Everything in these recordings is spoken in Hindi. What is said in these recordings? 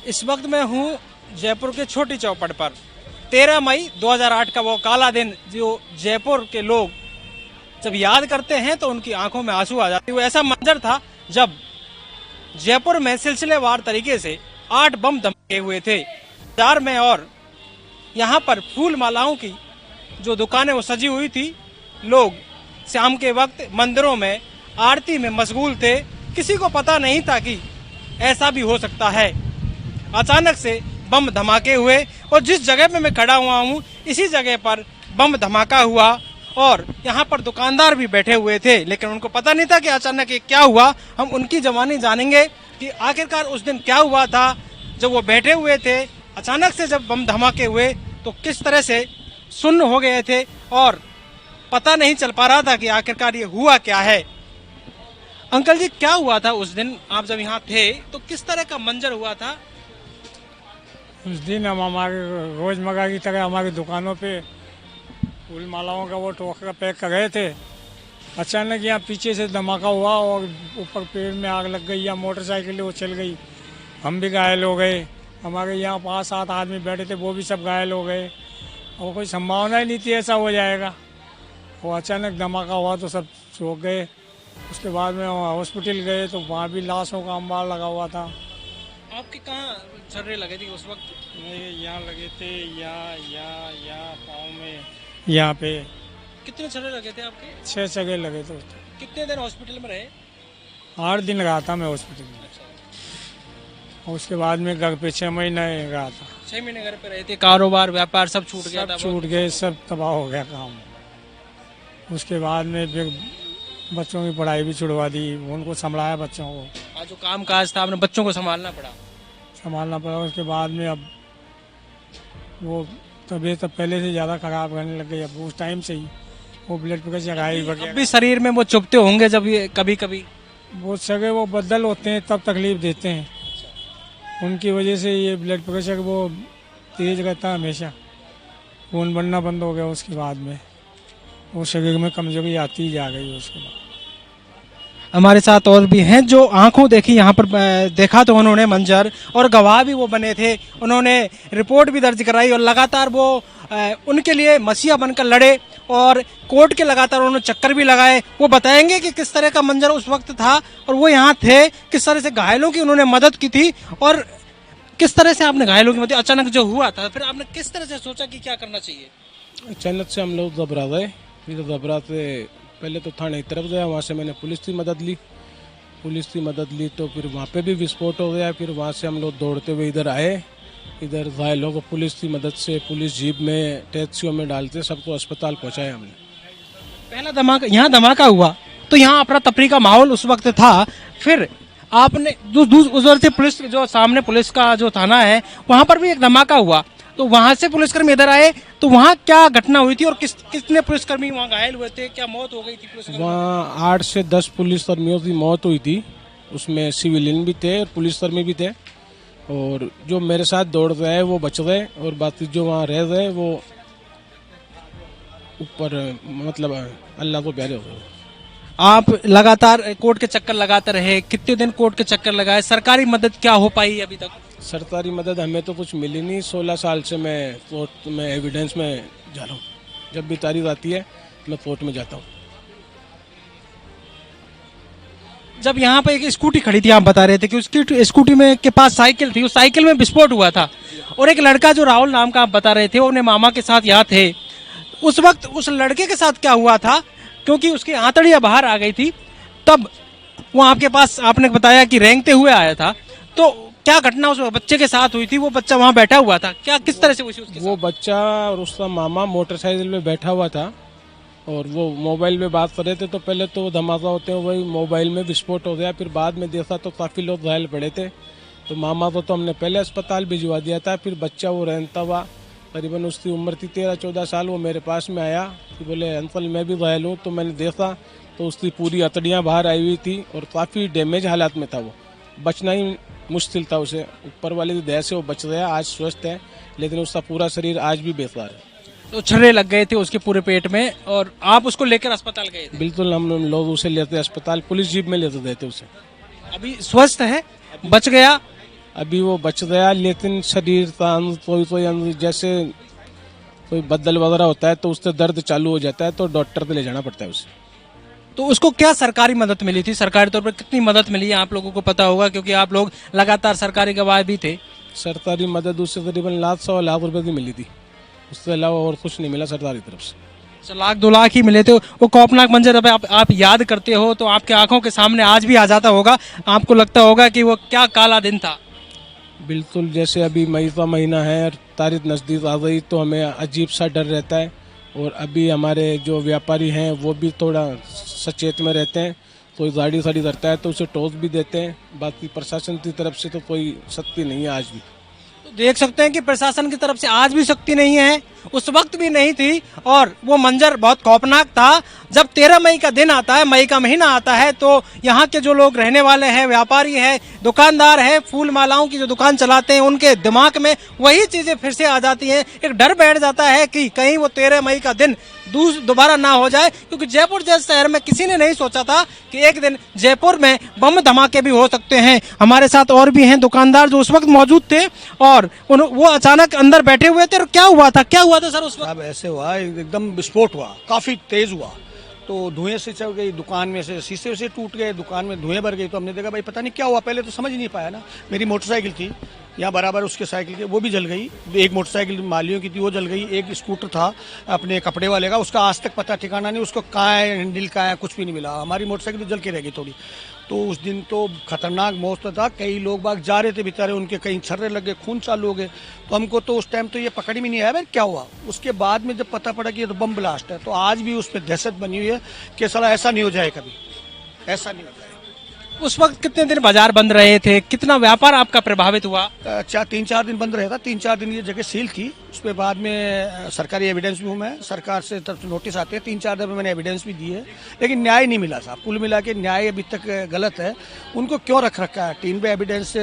इस वक्त मैं हूँ जयपुर के छोटी चौपड़ पर। 13 मई 2008 का वो काला दिन जो जयपुर के लोग जब याद करते हैं तो उनकी आंखों में आंसू आ जाते हैं। वो ऐसा मंजर था जब जयपुर में सिलसिलेवार तरीके से 8 बम धमाके हुए थे बाजार में, और यहाँ पर फूल मालाओं की जो दुकानें वो सजी हुई थी। लोग शाम के वक्त मंदिरों में आरती में मशगूल थे। किसी को पता नहीं था कि ऐसा भी हो सकता है। अचानक से बम धमाके हुए और जिस जगह पे मैं खड़ा हुआ हूँ इसी जगह पर बम धमाका हुआ और यहाँ पर दुकानदार भी बैठे हुए थे, लेकिन उनको पता नहीं था कि अचानक ये क्या हुआ। हम उनकी ज़बानी जानेंगे कि आखिरकार उस दिन क्या हुआ था जब वो बैठे हुए थे। अचानक से जब बम धमाके हुए तो किस तरह से सुन्न हो गए थे और पता नहीं चल पा रहा था कि आखिरकार ये हुआ क्या है। अंकल जी, क्या हुआ था उस दिन आप जब यहाँ थे तो किस तरह का मंजर हुआ था? उस दिन हम हमारे रोजमर्रा की तरह हमारी दुकानों पे फूल मालाओं का वो टोकरा पैक कर रहे थे। अचानक यहाँ पीछे से धमाका हुआ और ऊपर पेड़ में आग लग गई या मोटरसाइकिल वो चल गई। हम भी घायल हो गए। हमारे यहाँ 5-7 आदमी बैठे थे, वो भी सब घायल हो गए और कोई संभावना ही नहीं थी ऐसा हो जाएगा। वो अचानक धमाका हुआ तो सब सो गए। उसके बाद में हॉस्पिटल गए तो वहाँ भी लाशों का अंबार लगा हुआ था। आपके कहाँ छर्रे लगे थे उस वक्त? यहाँ लगे थे, यहाँ पाँव में, यहाँ पे। कितने छर्रे लगे थे आपके? 6 जगह लगे थे। कितने दिन हॉस्पिटल में रहे? 8 दिन रहा था मैं हॉस्पिटल में। और उसके बाद में घर पे 6 महीने रहा था। 6 महीने घर पे रहे थे। कारोबार व्यापार सब छूट गया था? छूट गए, सब तबाह हो गया काम। उसके बाद में फिर बच्चों की पढ़ाई भी छुड़वा दी, उनको संभाला बच्चों को। आज जो काम काज था आपने बच्चों को संभालना पड़ा। उसके बाद में अब वो तबीयत पहले से ज़्यादा खराब रहने लग गई। अब उस टाइम से ही वो ब्लड प्रेशर हाई वगैरह भी शरीर में वो चुभते होंगे जब ये कभी कभी? वो सगे वो बदल होते हैं तब तकलीफ देते हैं। उनकी वजह से ये ब्लड प्रेशर वो तेज रहता है हमेशा। खून बनना बंद हो गया। उसके बाद में वो शरीर में कमजोरी आती ही जा गई। उसके बाद हमारे साथ और भी हैं जो आंखों देखी यहाँ पर देखा तो उन्होंने मंजर, और गवाह भी वो बने थे। उन्होंने रिपोर्ट भी दर्ज कराई और लगातार वो उनके लिए मसीहा बनकर लड़े और कोर्ट के लगातार उन्होंने चक्कर भी लगाए। वो बताएंगे कि किस तरह का मंजर उस वक्त था और वो यहाँ थे, किस तरह से घायलों की उन्होंने मदद की थी और किस तरह से आपने घायलों की मदद। अचानक जो हुआ था फिर आपने किस तरह से सोचा कि क्या करना चाहिए? अचानक से हम लोग घबरा गए। फिर घबरा से पहले तो थाने की तरफ गया, वहाँ से मैंने पुलिस की मदद ली तो फिर वहाँ पे भी विस्फोट हो गया। फिर वहाँ से हम लोग दौड़ते हुए इधर आए। इधर घायलों को पुलिस की मदद से पुलिस जीप में टैक्सियों में डालते सबको अस्पताल पहुँचाया हमने। पहला धमाका यहाँ धमाका हुआ तो यहाँ अफरा तफरी का माहौल उस वक्त था। फिर आपने उधर से पुलिस जो सामने पुलिस का जो थाना है वहाँ पर भी एक धमाका हुआ तो वहाँ से पुलिसकर्मी इधर आए तो वहाँ क्या घटना हुई थी और कितने पुलिसकर्मी वहाँ घायल हुए थे? क्या मौत हो गई थी पुलिसकर्मी? वहाँ 8 से 10 पुलिसकर्मियों की मौत हुई थी। उसमें सिविलियन भी थे और पुलिसकर्मी भी थे। और जो मेरे साथ दौड़ रहे वो बच गए और बाकी जो वहाँ रह गए वो ऊपर मतलब अल्लाह को प्यारे हो गए। आप लगातार कोर्ट के चक्कर लगाते रहे, कितने दिन कोर्ट के चक्कर लगाए? सरकारी मदद क्या हो पाई अभी तक? सरकारी मदद हमें तो कुछ मिली नहीं। 16 साल से मैं कोर्ट में एविडेंस में जा रहा हूँ। जब भी तारीख आती है मैं कोर्ट में जाता हूँ। जब यहाँ पे एक स्कूटी खड़ी थी, आप बता रहे थे कि उसकी स्कूटी में के पास साइकिल थी, उस साइकिल में विस्फोट हुआ था और एक लड़का जो राहुल नाम का आप बता रहे थे वो अपने मामा के साथ यहाँ थे। उस वक्त उस लड़के के साथ क्या हुआ था? क्योंकि उसकी आंतड़ियाँ बाहर आ गई थी तब वो आपके पास आपने बताया कि रेंगते हुए आया था। तो क्या घटना उस बच्चे के साथ हुई थी? वो बच्चा वहाँ बैठा हुआ था, क्या किस तरह से हुई उसके वो बच्चा और उसका मामा मोटरसाइकिल में बैठा हुआ था और वो मोबाइल में बात कर रहे थे। तो पहले तो धमाका होते हैं वही मोबाइल में विस्फोट हो गया। फिर बाद में देखा तो काफ़ी लोग घायल पड़े थे। तो मामा को तो हमने पहले अस्पताल भिजवा दिया था। फिर बच्चा वो रहता हुआ करीबन उसकी उम्र थी 13-14 साल, वो मेरे पास में आया कि बोले अंकल मैं भी घायल हूँ। तो मैंने देखा तो उसकी पूरी अतड़ियाँ बाहर आई हुई थी और काफ़ी डैमेज हालात में था। वो बचना ही मुश्किल था उसे। ऊपर वाले की दया से वो बच गया, आज स्वस्थ है, लेकिन उसका पूरा शरीर आज भी बेकार है। तो छर्रे लग गए थे उसके पूरे पेट में और आप उसको लेकर अस्पताल गए थे? बिल्कुल, हम लोग उसे लेते अस्पताल, पुलिस जीप में लेते थे उसे। अभी स्वस्थ है, बच गया? अभी वो बच गया, लेकिन शरीर का कोई जैसे कोई बदल वगैरह होता है तो उससे दर्द चालू हो जाता है, तो डॉक्टर पे ले जाना पड़ता है उसे। तो उसको क्या सरकारी मदद मिली थी? सरकारी तौर पर कितनी मदद मिली है आप लोगों को पता होगा, क्योंकि आप लोग लगातार सरकारी गवाह भी थे। सरकारी मदद उससे करीबन लाख रुपए की मिली थी, उसके अलावा और कुछ नहीं मिला सरकारी तरफ से। अच्छा, 1-2 लाख ही मिले थे। वो खौफनाक मंजर अब आप याद करते हो तो आपके आंखों के सामने आज भी आ जाता होगा, आपको लगता होगा कि वो क्या काला दिन था। बिल्कुल, जैसे अभी मई का महीना है और तारीख नज़दीक आ गई तो हमें अजीब सा डर रहता है, और अभी हमारे जो व्यापारी हैं वो भी थोड़ा सचेत में रहते हैं। कोई गाड़ी खड़ी करता है तो उसे टोस भी देते हैं, बाकी प्रशासन की तरफ से तो कोई सख्ती नहीं है आज भी। तो देख सकते हैं कि प्रशासन की तरफ से आज भी सख्ती नहीं है, उस वक्त भी नहीं थी, और वो मंजर बहुत खौफनाक था। जब 13 मई का दिन आता है, मई का महीना आता है, तो यहाँ के जो लोग रहने वाले हैं, व्यापारी हैं, दुकानदार हैं, फूल मालाओं की जो दुकान चलाते हैं, उनके दिमाग में वही चीजें फिर से आ जाती हैं। एक डर बैठ जाता है कि कहीं वो 13 मई का दिन दोबारा ना हो जाए, क्योंकि जयपुर जैसे शहर में किसी ने नहीं सोचा था कि एक दिन जयपुर में बम धमाके भी हो सकते हैं। हमारे साथ और भी हैं दुकानदार जो उस वक्त मौजूद थे, और वो अचानक अंदर बैठे हुए थे। और क्या हुआ था सर उस वक्त? अब ऐसे हुआ, एकदम विस्फोट हुआ, काफी तेज हुआ, तो धुएं से चल गई दुकान में से, शीशे से टूट गए, दुकान में धुएं भर गई। तो हमने देखा भाई पता नहीं क्या हुआ, पहले तो समझ नहीं पाया ना। मेरी मोटरसाइकिल थी यहाँ बराबर, उसके साइकिल के वो भी जल गई। एक मोटरसाइकिल मालियों की थी वो जल गई। एक स्कूटर था अपने कपड़े वाले का, उसका आज तक पता ठिकाना नहीं, उसको कहाँ है, हैंडल कहाँ है, कुछ भी नहीं मिला। हमारी मोटरसाइकिल तो जल के रह गई थोड़ी। तो उस दिन तो खतरनाक मौसम था, कई लोग बाग जा रहे थे बेचारे, उनके कहीं छर्रे लग गए, खून चालू हो गए। तो हमको तो उस टाइम तो ये पकड़ में नहीं आया भाई क्या हुआ। उसके बाद में जब पता पड़ा कि ये तो बम ब्लास्ट है, तो आज भी उस पर दहशत बनी हुई है कि साला ऐसा नहीं हो जाए, कभी ऐसा नहीं हो जाए। उस वक्त कितने दिन बाजार बंद रहे थे? कितना व्यापार आपका प्रभावित हुआ? 3-4 दिन बंद रहा था। 3-4 दिन ये जगह सील थी। उसके बाद में सरकारी एविडेंस भी हूँ मैं, सरकार से तरफ से नोटिस आते हैं। 3-4 दिन में मैंने एविडेंस भी दिए, लेकिन न्याय नहीं मिला साहब। कुल मिला के न्याय अभी तक गलत है। उनको क्यों रख रखा है? टीम पे एविडेंस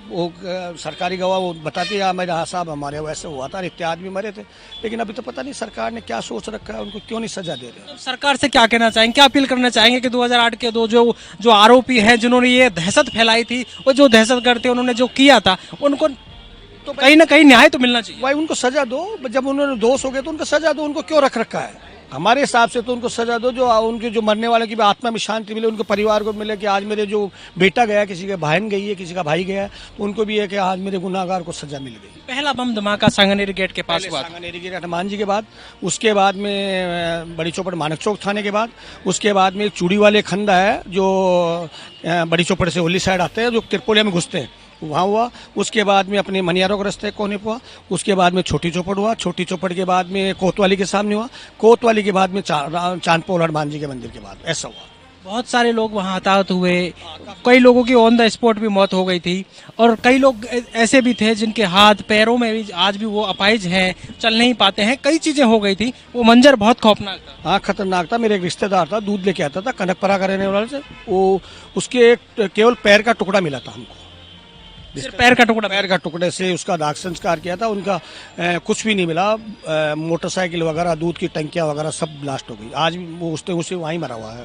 वो सरकारी गवाह वो बताते हैं मेरे हाँ साहब हमारे वैसे हुआ था, इतने आदमी मरे थे। लेकिन अभी तो पता नहीं सरकार ने क्या सोच रखा है, उनको क्यों नहीं सजा दे रहे। सरकार से क्या कहना चाहेंगे, क्या अपील करना चाहेंगे कि 2008 के जो आरोपी हैं जिन्होंने ये दहशत फैलाई थी, वो जो दहशतगर्द थे, उन्होंने जो किया था, उनको तो कहीं ना कहीं न्याय तो मिलना चाहिए। भाई उनको सजा दो, जब उन्होंने दोष हो गए तो उनको सजा दो। उनको क्यों रख रखा है? हमारे हिसाब से तो उनको सजा दो, जो उनके जो मरने वाले की भी आत्मा में शांति मिले, उनको परिवार को मिले कि आज मेरे जो बेटा गया, किसी का बहन गई है, किसी का भाई गया, तो उनको भी है कि आज मेरे गुनाहगार को सजा मिल गई। पहला बम धमाका सांगानेरी गेट के पास हुआ, सांगानेरी गेट हनुमान जी के बाद, उसके बाद में बड़ी चौपड़ मानक चौक थाने के बाद, उसके बाद में चूड़ी वाले खंडा है जो बड़ी चौपड़ से होली साइड आते हैं, जो तिरपोलिया में घुसते हैं, वहाँ हुआ। उसके बाद में अपने मनियारों के रास्ते कोने पर हुआ। उसके बाद में छोटी चौपड़ हुआ। छोटी चौपड़ के बाद में कोतवाली के सामने हुआ। कोतवाली के बाद में चांदपोल हनुमान जी के मंदिर के बाद ऐसा हुआ। बहुत सारे लोग वहाँ हताहत हुए, कई लोगों की ऑन द स्पॉट भी मौत हो गई थी, और कई लोग ऐसे भी थे जिनके हाथ पैरों में भी आज भी वो अपाहिज हैं, चल नहीं पाते हैं, कई चीजें हो गई थी। वो मंजर बहुत खौफनाक था। हाँ, खतरनाक था। मेरे एक रिश्तेदार था, दूध लेके आता था कनकपरा का रहने वाले से, वो उसके केवल पैर का टुकड़ा मिला था हमको। सिर्फ पैर का टुकड़ा? पैर का टुकड़े से उसका दाग संस्कार किया था। उनका कुछ भी नहीं मिला। मोटरसाइकिल वगैरह, दूध की टंकियां वगैरह सब ब्लास्ट हो गई। आज वो उसे वहीं मरा हुआ है।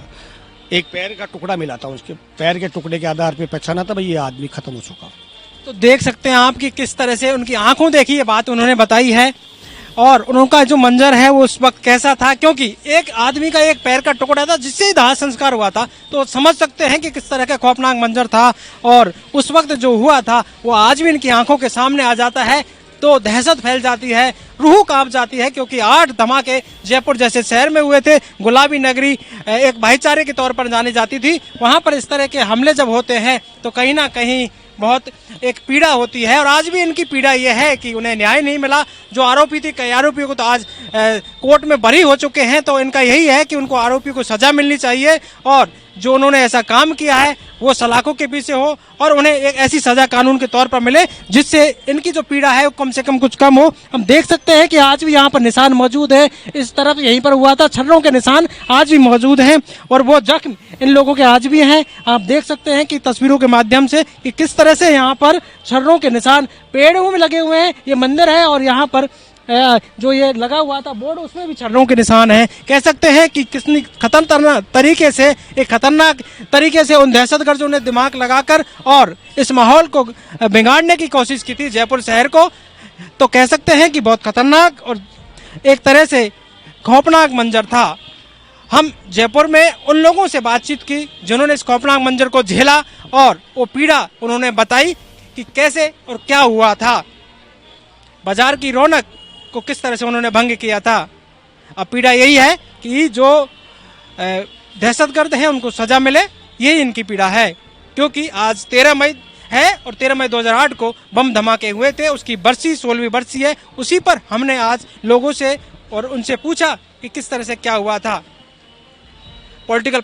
एक पैर का टुकड़ा मिला था, उसके पैर के टुकड़े के आधार पे पहचाना था भाई ये आदमी खत्म हो चुका। तो देख सकते हैं आप कि किस तरह से उनकी आंखों देखी ये बात उन्होंने बताई है, और उनका जो मंजर है वो उस वक्त कैसा था, क्योंकि एक आदमी का एक पैर का टुकड़ा था जिससे ही दाह संस्कार हुआ था। तो समझ सकते हैं कि किस तरह का खौफनाक मंजर था, और उस वक्त जो हुआ था वो आज भी इनकी आंखों के सामने आ जाता है तो दहशत फैल जाती है, रूह कांप जाती है। क्योंकि 8 धमाके जयपुर जैसे शहर में हुए थे। गुलाबी नगरी एक भाईचारे के तौर पर जानी जाती थी, वहां पर इस तरह के हमले जब होते हैं तो कहीं ना कहीं बहुत एक पीड़ा होती है। और आज भी इनकी पीड़ा यह है कि उन्हें न्याय नहीं मिला। जो आरोपी थे, कई आरोपियों को तो आज कोर्ट में बरी हो चुके हैं, तो इनका यही है कि उनको आरोपी को सजा मिलनी चाहिए, और जो उन्होंने ऐसा काम किया है वो सलाखों के पीछे हो, और उन्हें एक ऐसी सजा कानून के तौर पर मिले जिससे इनकी जो पीड़ा है वो कम से कम कुछ कम हो। हम देख सकते हैं कि आज भी यहाँ पर निशान मौजूद है, इस तरफ यहीं पर हुआ था, छर्रों के निशान आज भी मौजूद हैं, और वो जख्म इन लोगों के आज भी हैं। आप देख सकते हैं कि तस्वीरों के माध्यम से कि किस तरह से यहाँ पर छर्रों के निशान पेड़ों में लगे हुए हैं। ये मंदिर है और यहाँ पर जो ये लगा हुआ था बोर्ड उसमें भी छर्रों के निशान हैं। कह सकते हैं कि कितनी खतरनाक तरीके से उन दहशतगर्दों ने दिमाग लगाकर और इस माहौल को बिगाड़ने की कोशिश की थी जयपुर शहर को। तो कह सकते हैं कि बहुत खतरनाक और एक तरह से खौफनाक मंजर था। हम जयपुर में उन लोगों से बातचीत की जिन्होंने इस खौफनाक मंजर को झेला और वो पीड़ा उन्होंने बताई कि कैसे और क्या हुआ था, बाजार की रौनक को किस तरह से उन्होंने भंग किया था। अब पीड़ा यही है कि जो दहशतगर्द हैं उनको सजा मिले, यही इनकी पीड़ा है। क्योंकि आज 13 मई है और 13 मई 2008 को बम धमाके हुए थे, उसकी बरसी 16वीं बरसी है। उसी पर हमने आज लोगों से और उनसे पूछा कि किस तरह से क्या हुआ था। पॉलिटिकल